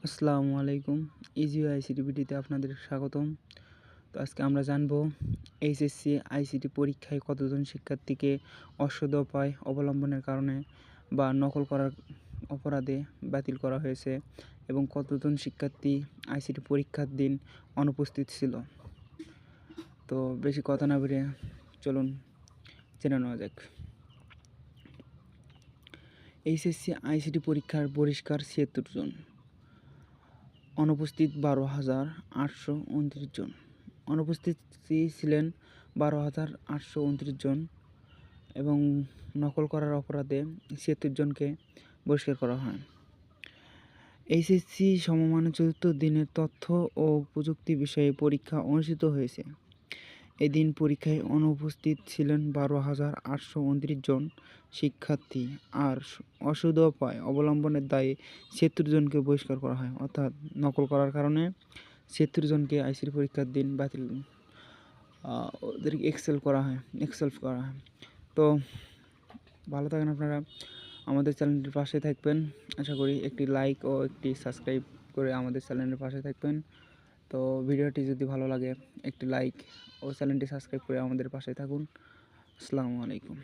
আসসালামু আলাইকুম। ইজিও আইসিটি ভিডিওতে আপনাদের স্বাগতম। তো আজকে আমরা জানব এইচএসসি আইসিটি পরীক্ষায় কতজন শিক্ষার্থীকে অসৎ উপায় অবলম্বনের কারণে বা নকল করার অপরাধে বাতিল করা হয়েছে এবং কতজন শিক্ষার্থী আইসিটি পরীক্ষার দিন অনুপস্থিত ছিল। তো বেশি কথা না বেরিয়ে চলুন জেনে নেওয়া যাক। এইচএসসি আইসিটি পরীক্ষার বহিষ্কার ৭৬ জন, অনুপস্থিত ১২,৮২৯ জন। অনুপস্থিত ছিলেন ১২,৮২৯ জন এবং নকল করার অপরাধে ৭৬ জনকে বহিষ্কার করা হয়। এইচএসসি সমমানের চতুর্থ দিনের তথ্য ও প্রযুক্তি বিষয়ে পরীক্ষা অনুষ্ঠিত হয়েছে। এদিন পরীক্ষায় অনুপস্থিত ছিলেন ১২,৮২৯ জন শিক্ষার্থী, আর অসৎ উপায় অবলম্বনের দায়ে ৭৬ জনকে বহিষ্কার করা হয়। অর্থাৎ নকল করার কারণে ৭৬ জনকে আইসিটি পরীক্ষার দিন বাতিল, ওদেরকে এক্সেল করা হয়। তো ভালো থাকেন আপনারা, আমাদের চ্যানেলটির পাশে থাকবেন। আশা করি একটি লাইক ও একটি সাবস্ক্রাইব করে আমাদের চ্যানেলের পাশে থাকবেন। তো ভিডিওটি যদি ভালো লাগে একটি লাইক ও চ্যানেলটি সাবস্ক্রাইব করে আমাদের পাশে থাকুন। আসসালামু আলাইকুম।